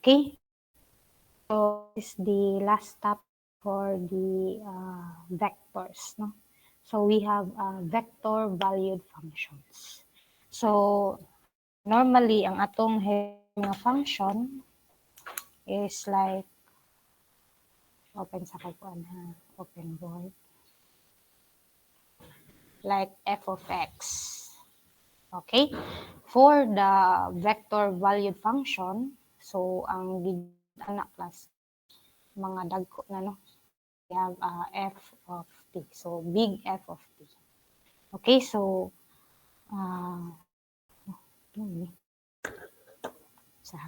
Okay, so this is the last step for the vectors, no? So we have vector valued functions. So normally ang atong mga function is like open sa kuan ha, open board, like f of x. Okay, for the vector valued function, so ang anak class mga dagko na, no, we have f of t, so big f of t. Okay, so sa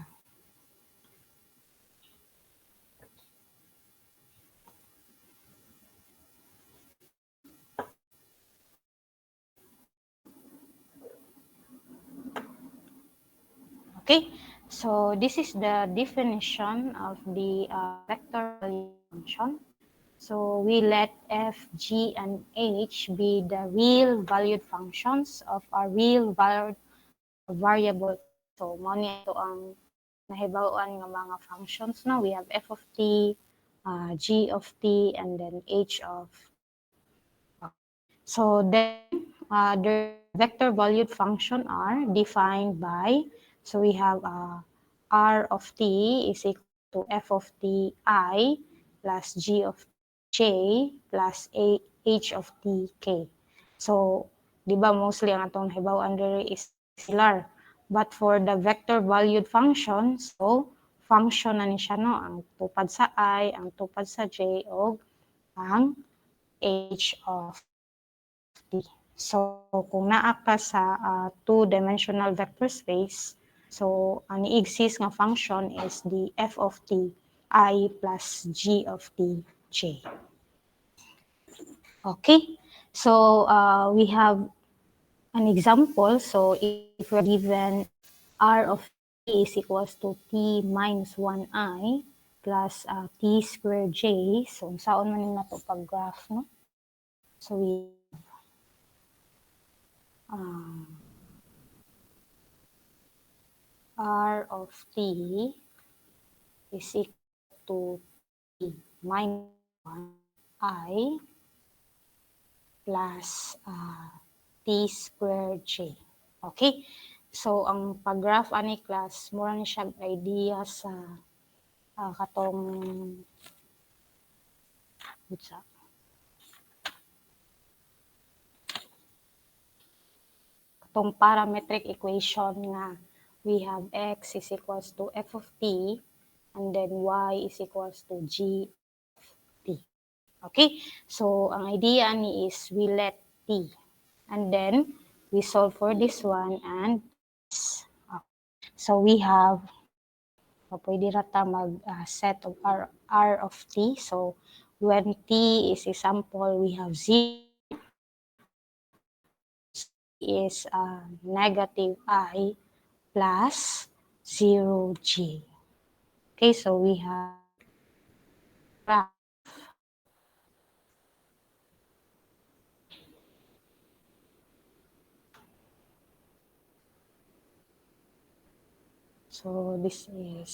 okay, so this is the definition of the vector value function. So we let f, g, and h be the real valued functions of our real valued variable. So mo ni ito ang nahibawan ng mga functions na we have f of t, g of t, and then h of t. So then the vector valued function are defined by, so we have r of t is equal to f of t I plus g of j plus h of t k. So di ba mostly ang atong hibaw-an diri is scalar. But for the vector valued function, so function na ni siya, no, ang tupad sa I, ang tupad sa j, o ang h of t. So kung naa ka sa two-dimensional vector space, so ang i-exist nga function is the f of t I plus g of t j. Okay, so we have an example. So if we're given r of t is equals to t minus 1i plus t squared j, so unsaon man yung nato pag-graph, no? So we r of t is equal to t minus 1i plus t squared j. Okay? So, ang pag-graph ani class, mura ni siya idea sa katong parametric equation nga we have x is equals to f of t and then y is equals to g of t. Okay? So, ang idea ni is we let t and then we solve for this one and so we have pwede rata mag set of r of t. So when t is example, we have 0 is negative I plus 0g. Okay, so we have graph. So this is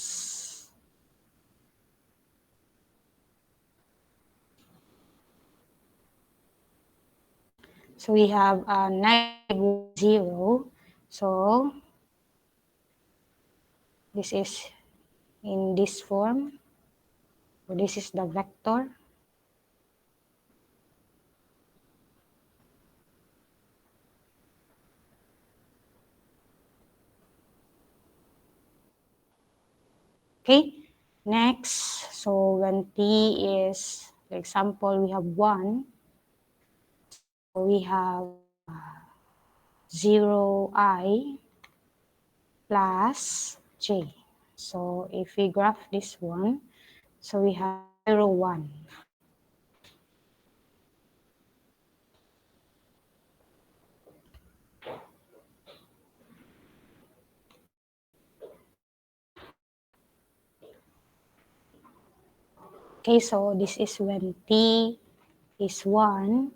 so we have negative 0. So this is in this form. So this is the vector. Okay, next, so when t is, for example, we have 1, so we have 0i plus j. So if we graph this one, so we have 0, 1. Okay, so this is when t is 1,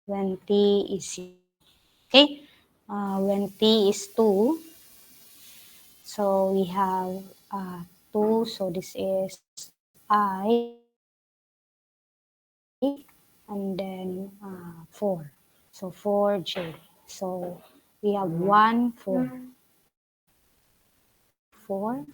when t is 0. Okay, when t is 2, so we have 2 2, so this is I, and then 4. So 4j. So we have 1, 4. 4.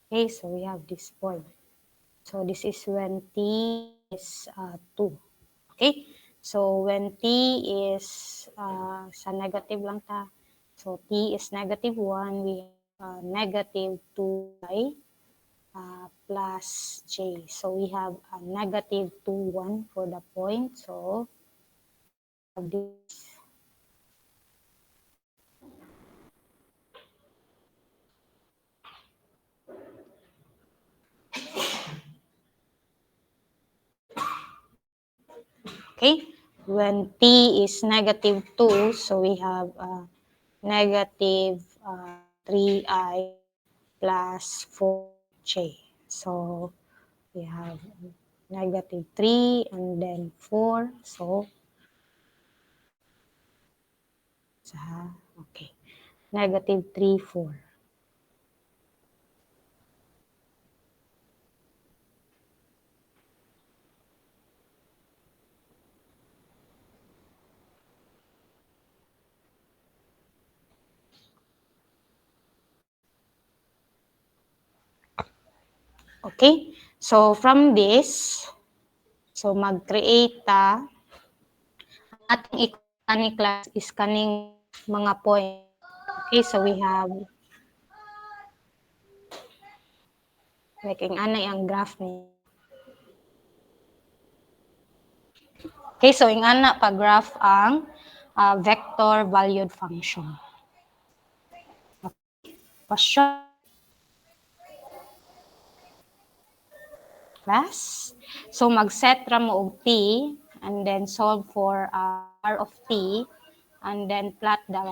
Okay, so we have this point. So this is when t is 2. Okay? So when t is sa negative lang ta. So t is negative 1, we have negative 2y plus j. So we have a negative 2, 1 for the point. So this. Okay, when t is negative 2, so we have negative 3i plus 4j. So we have negative 3 and then 4. So, okay, negative 3, 4. Okay, so from this, so mag-create ta, ating i class is kaning mga point. Okay, so we have like ang graph ni. Okay, so ingana pa graph ang vector valued function. Okay. Question class. So mag-set ra mo og t and then solve for r of t and then plot the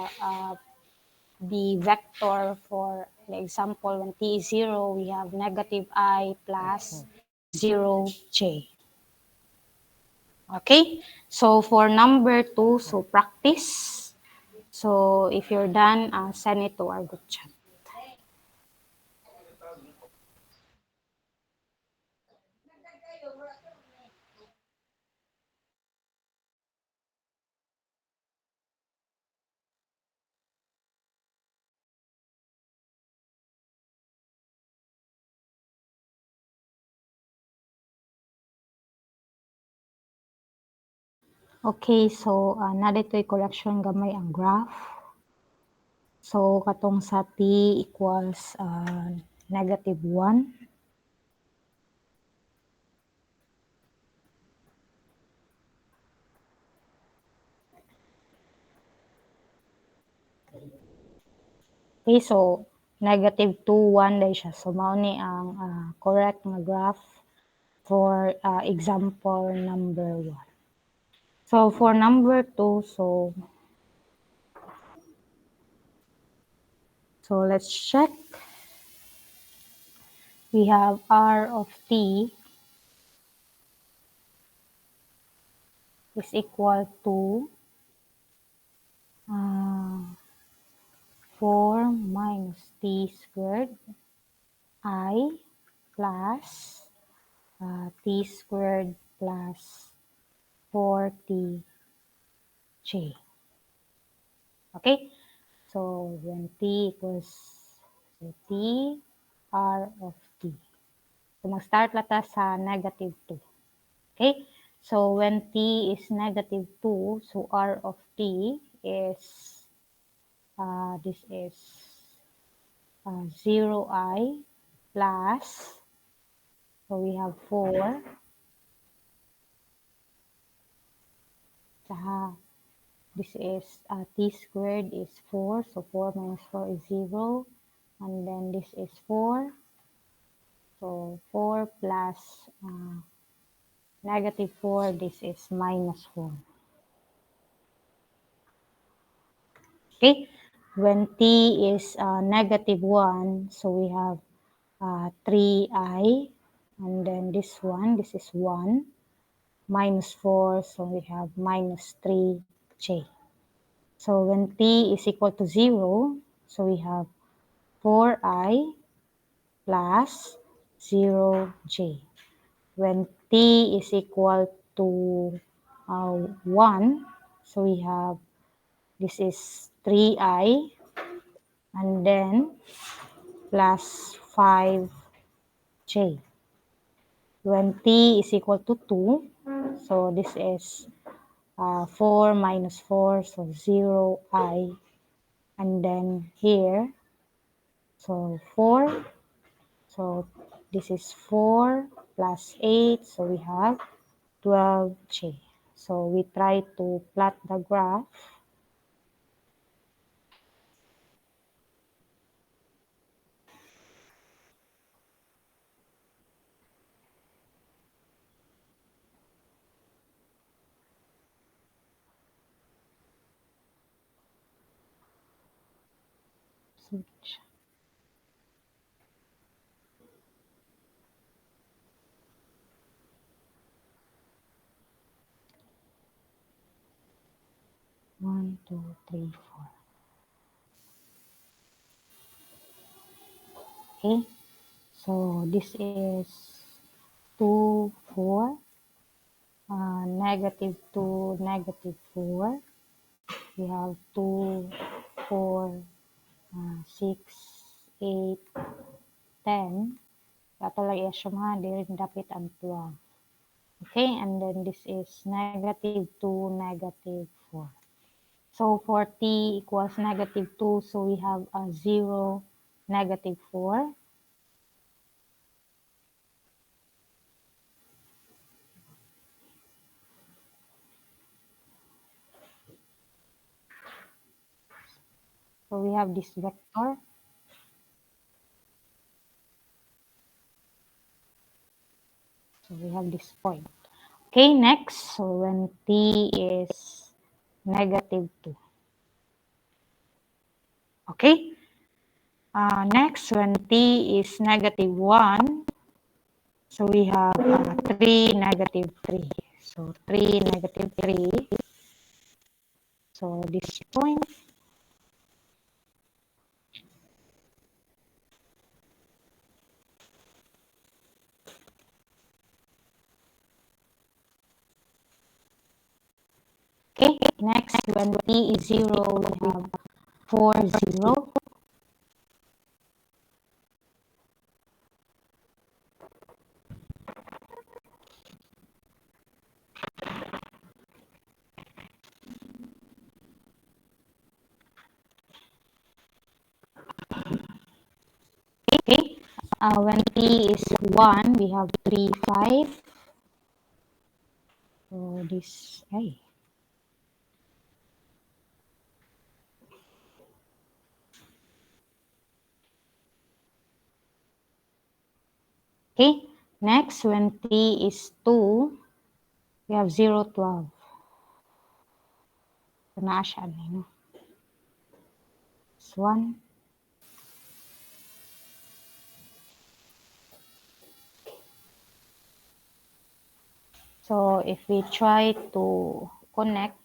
vector for the example when t is 0, we have negative I plus 0j. Okay, so for number 2, so practice. So if you're done, send it to our group chat. Okay, so nadito'y correction gamay ang graph. So katong sa t equals negative 1. Okay, so negative 2, 1 dahil siya. So mao ni ang correct nga graph for example number 1. So for number 2, so let's check. We have r of t is equal to 4 minus t squared I plus t squared plus 4tj. Okay, so when t equals t r of t. So mag-start lata sa negative 2. Okay, so when t is negative 2, so r of t is this is 0i plus, so we have 4, this is t squared is 4, so 4 minus 4 is 0, and then this is 4, so 4 plus negative 4, this is minus 4. Okay, when t is negative 1, so we have 3i And then this is 1, minus 4, so we have minus 3j. So when t is equal to 0, so we have 4i plus 0j. When t is equal to 1, so we have, this is 3i, and then plus 5j. When t is equal to 2, so this is 4 minus 4, so 0i, and then here, so 4, so this is 4 plus 8, so we have 12j. So we try to plot the graph. Switch. One, two, three, four. Okay, so this is 2, 4, negative 2, negative 4. We have 2, 4, 6, 8, 10. Kato lang iassume dili dapit ang 12. Okay, and then this is negative 2, negative 4. So for t equals negative 2, so we have a 0, negative 4. So we have this vector. So we have this point. Okay, next, so when t is negative 2. Okay, next, when t is negative 1, so we have 3, negative 3. So 3, negative 3. So this point. Okay, next, when t is 0, we have 4, 0. Okay, when t is 1, we have 3, 5. So this, hey. Okay, next, when t is 2, we have 0, 12. So naa siya, no? This one. So if we try to connect,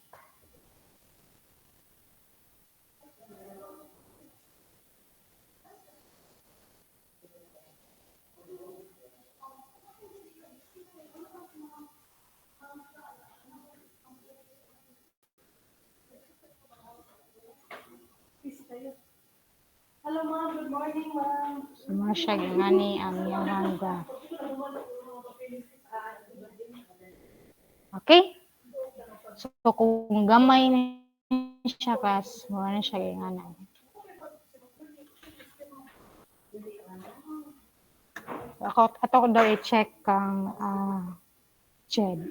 Hello ma'am, good morning ma'am. so mga siya gani ang iyang graph. Okay? So kung gamay na siya kas, wala na siya gana. Ato ko daw i-check kang Jed.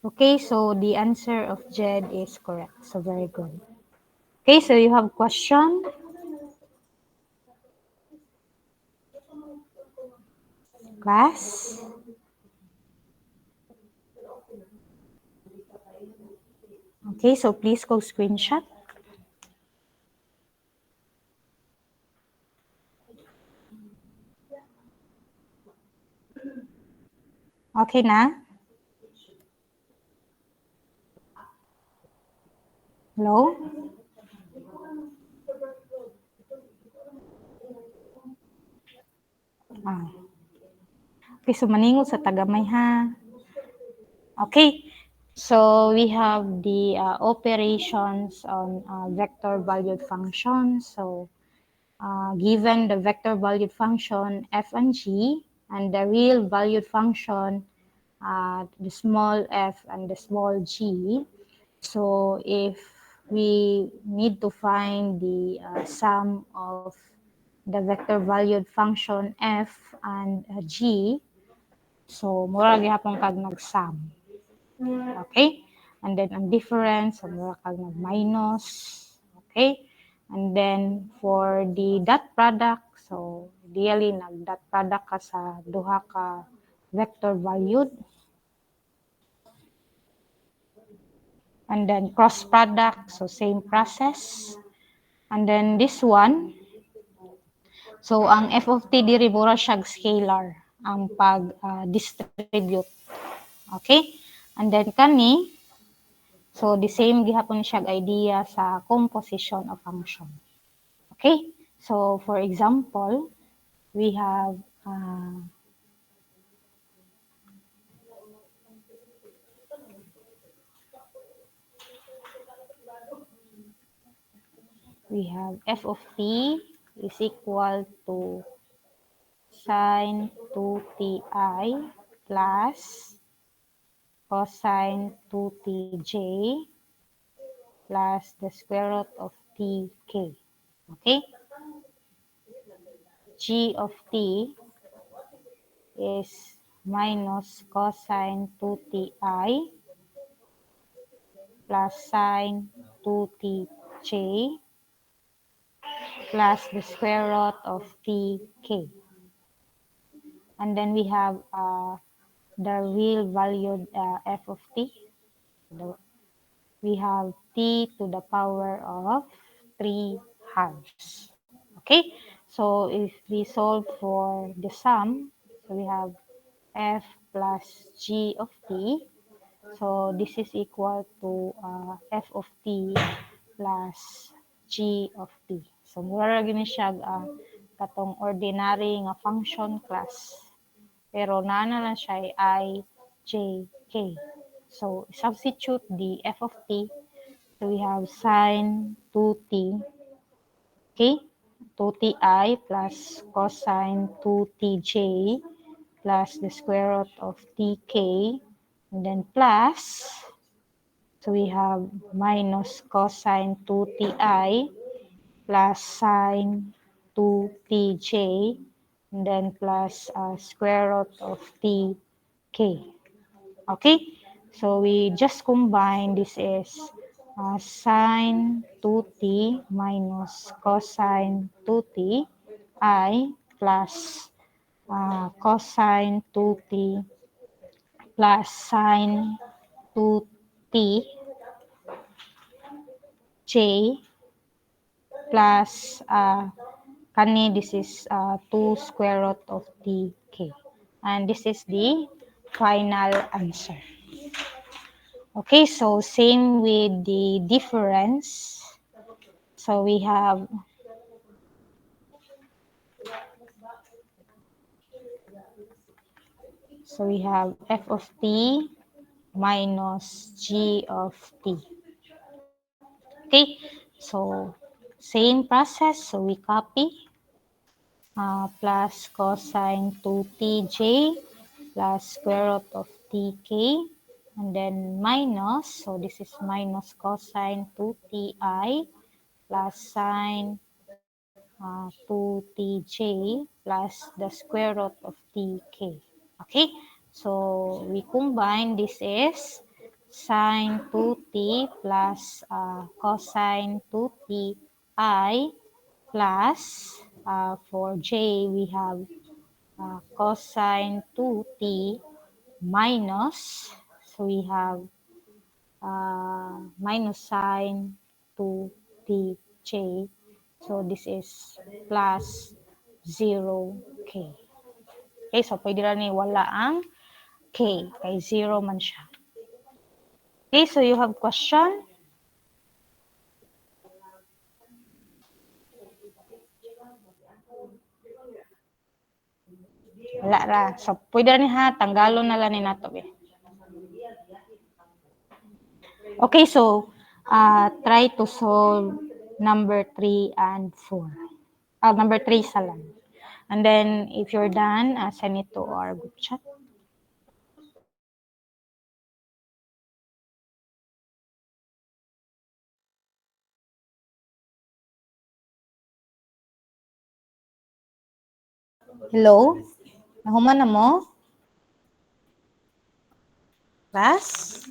Okay, so the answer of Jed is correct. So very good. Okay, so you have question? Class? Okay, so please go screenshot. Okay na? Hello? Ah. Okay, so maningon sa tagamay ha. Okay, so we have the operations on vector valued function. So given the vector valued function f and g and the real valued function the small f and the small g. So if we need to find the sum of the vector valued function f and g, so mura gyapon kag nag-sum. Okay? And then ang difference, so mura kag nag-minus. Okay? And then for the dot product, so ideally nag-dot product ka sa duha ka vector valued. And then cross product, so same process. And then this one, so ang f of t diri mura siya scalar ang pag-distribute. Okay? And then kani, so the same gihapon siya idea sa composition of function. Okay? So for example, we have f of t is equal to sine 2ti plus cosine 2tj plus the square root of tk. Okay? G of t is minus cosine 2ti plus sine 2tj plus the square root of tk. And then we have the real valued f of t. We have t to the power of 3 halves. Okay, so if we solve for the sum, so we have f plus g of t. So this is equal to f of t plus g of t. So mura gini siya katong ordinary nga function class. Pero naana lang siya I, J, K. So substitute the f of t. So we have sine 2t, okay? 2ti plus cosine 2tj plus the square root of tk, and then plus, so we have minus cosine 2ti plus sine 2tj, and then plus square root of tk. Okay, so we just combine. This is sine 2t minus cosine 2t I plus cosine 2t plus sine 2t j plus kani this is 2 square root of tk. And this is the final answer. Okay, so same with the difference. So we have f of t minus g of t. Okay, so same process. So we copy plus cosine 2tj plus square root of tk, and then minus, so this is minus cosine 2ti plus sine 2tj plus the square root of tk. Okay, so we combine. This is sine 2t plus cosine 2ti plus for j we have cosine 2t minus, so we have minus sine 2tj. So this is plus 0k. Okay, so pwede rin ni wala ang k, kay 0 man siya. Okay, so you have question? Wala ra. So pwede rin ha, tanggalon na lang ni nato eh. Okay, so try to solve number 3 and 4. Number 3 sa lang. And then, if you're done, send it to our group chat. Hello? Nahuman na mo? Class?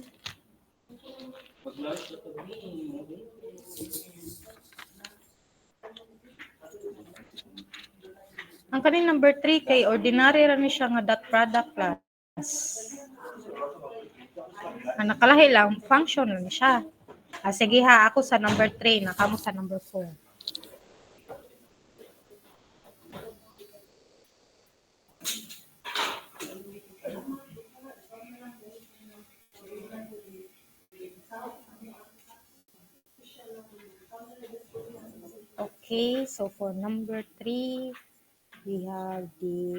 Ang kanin number 3 kay ordinary ra ni siya nga dot product class. Ang nakalahi lang, function lang siya. Sige ha, ako sa number 3, nakamo sa number 4. Okay, so for number 3, we have the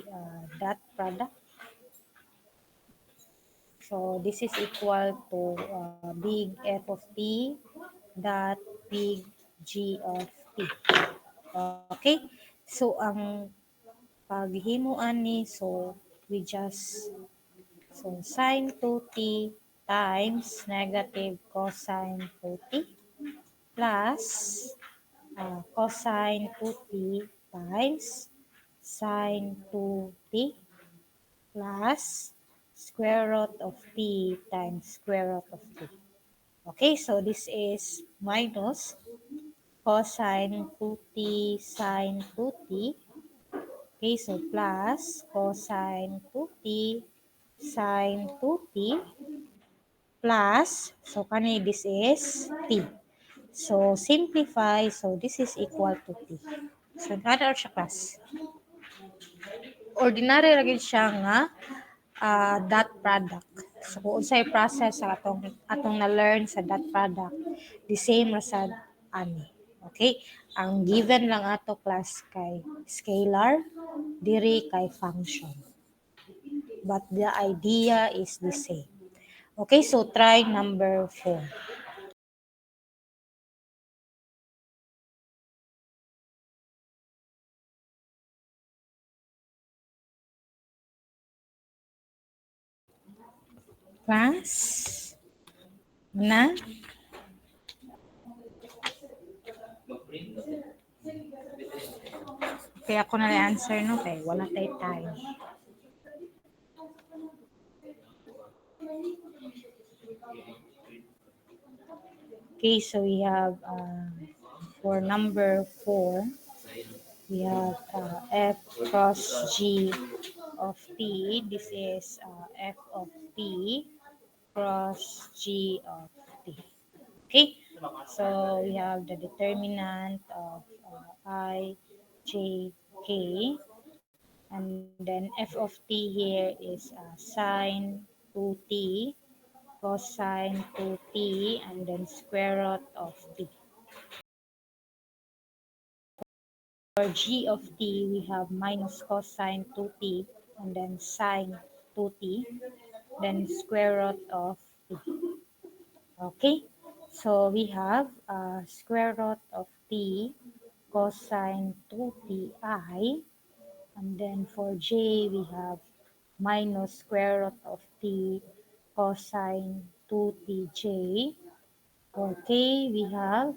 dot product. So this is equal to big F of t dot big G of t. Okay? So ang paghimuan ni, so we just, so sine 2t times negative cosine 2t plus cosine 2t times sine 2t plus square root of t times square root of t. Okay, so this is minus cosine 2t sine 2t. Okay, so plus cosine 2t sine 2t plus, so kani this is t. So simplify, so this is equal to t. So kada siya class. Ordinary ra gyud siya nga dot product. So kung unsay process sa atong na-learn sa dot product, the same ra sad ani. Okay? Ang given lang ato class kay scalar, diri kay function. But the idea is the same. Okay, so try number 4. Class? Na? Kaya ako na answer no, kay wala tayo time. Okay, so we have for number 4, we have f cross g of t. This is f of t cross g of t. Okay, so we have the determinant of I, j, k. And then f of t here is sine 2t cosine 2t and then square root of t. For g of t, we have minus cosine 2t and then sine 2t, then square root of t. Okay, so we have square root of t cosine 2ti, and then for j, we have minus square root of t cosine 2tj. For k, we have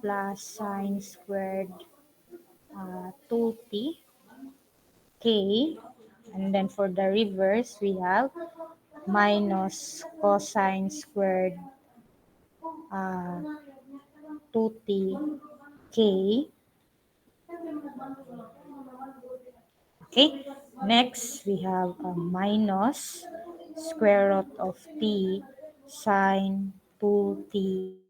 plus sine squared 2t k, and then for the reverse, we have minus cosine squared 2t k. Okay, next we have a minus square root of t sine 2ti,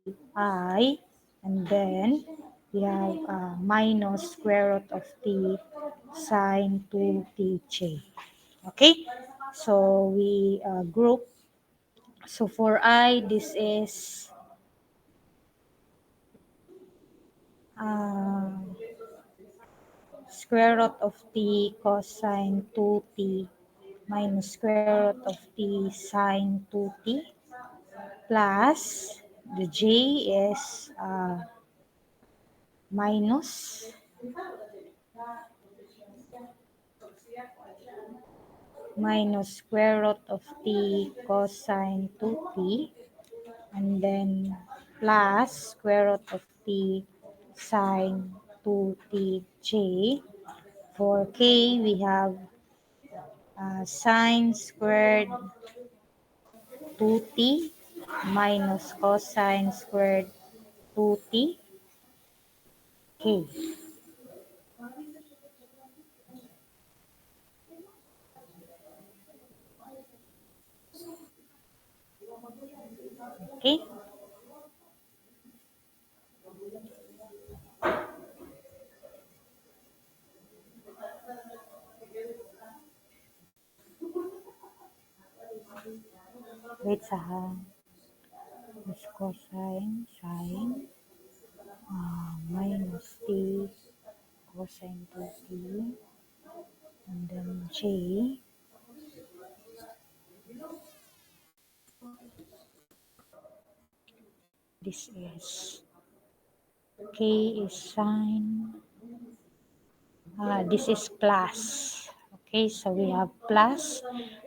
and then we have minus square root of t sine 2tj. Okay, so we group. So for I, this is uh, square root of t cosine 2t minus square root of t sine 2t plus the j is minus square root of t cosine 2t, and then plus square root of t sine 2tj. For k, we have sine squared 2t minus cosine squared 2t k. Okay? Wait sa ha. Is cosine sine minus t cosine 2t, and then j. This is k is sine. This is plus. Okay, so we have plus.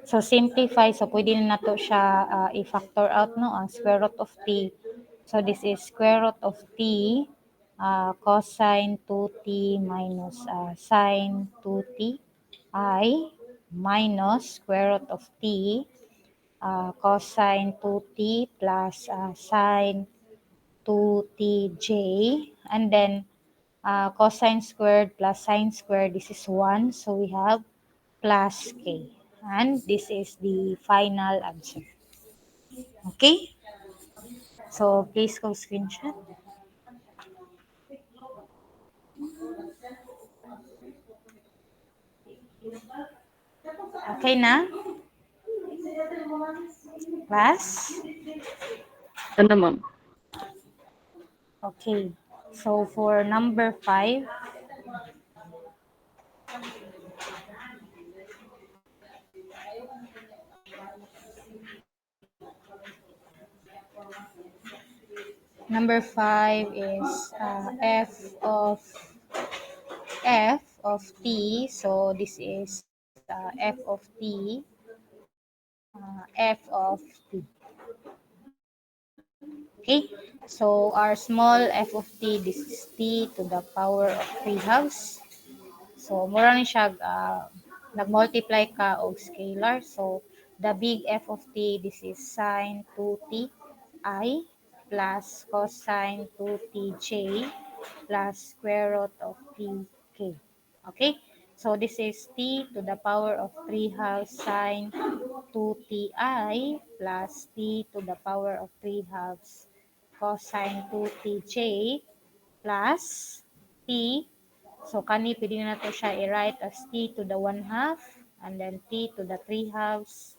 So simplify, so pwede na to siya i-factor out, no, ang square root of t. So this is square root of t cosine 2t minus sine 2t I minus square root of t cosine 2t plus sine 2tj, and then cosine squared plus sine squared, this is 1. So we have plus k. And this is the final answer. Okay? So please go screenshot. Okay na? Class? Ano, ma'am? Okay. So for number 5, number 5 is f of t. So this is f of t, f of t. Okay, so our small f of t, this is t to the power of 3 halves. So mura ni siya nag-multiply ka og scalar. So the big f of t, this is sine 2t I plus cosine 2tj plus square root of tk. Okay, so this is t to the power of 3 halves sine 2ti plus t to the power of 3 halves cosine 2tj plus t. So kani pwede na to siya i-write as t to the 1 half and then t to the 3 halves.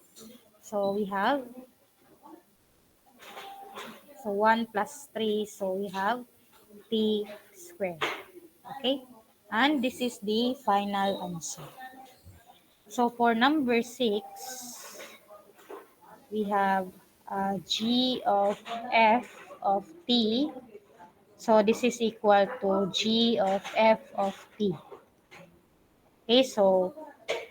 So we have 1 plus 3, so we have t squared. Okay? And this is the final answer. So for number 6, we have g of f of t. So this is equal to g of f of t. Okay, so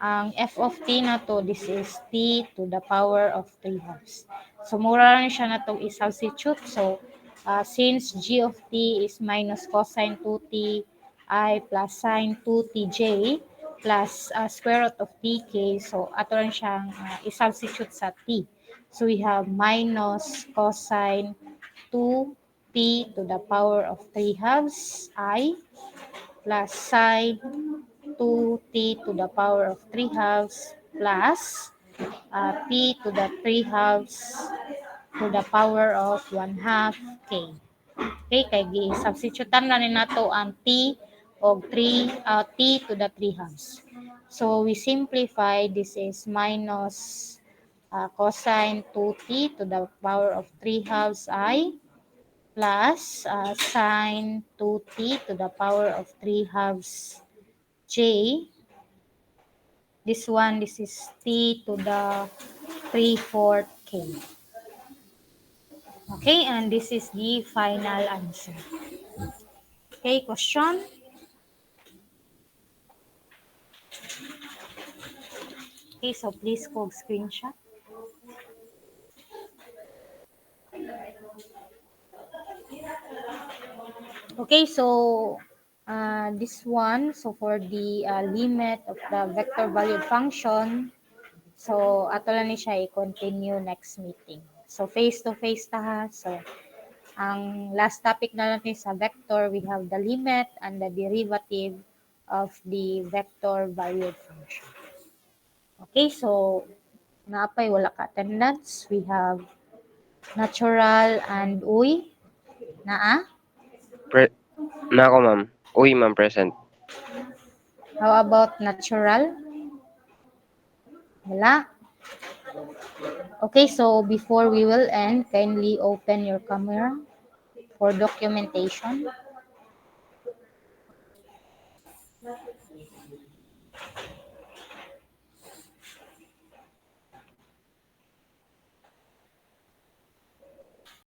ang f of t na to, this is t to the power of 3 halves. So mura lang siya na itong i-substitute. So since g of t is minus cosine 2t I plus sine 2tj plus square root of tk, so ato lang siyang i-substitute sa t. So we have minus cosine 2t to the power of 3 halves I plus sine 2t to the power of 3 halves plus t to the 3 halves to the power of 1/2 k. Okay, kay gi-substitutean na ni nato ang t og t to the 3 halves. So we simplify, this is minus cosine 2t to the power of 3 halves I plus sine 2t to the power of 3 halves j. This is t to the 3/4 k. Okay, and this is the final answer. Okay, question? Okay, so please go screenshot. Okay, so this one, so for the limit of the vector valued function, so ato lang ni siya i-continue next meeting. So face to face ta ha. So ang last topic na natin sa vector, we have the limit and the derivative of the vector valued function. Okay, so naapay wala ka attendance. We have natural and uy. Naa? Na ako, ma'am. Uy, ma'am, present. How about natural? Wala. Okay, so before we will end, kindly open your camera for documentation.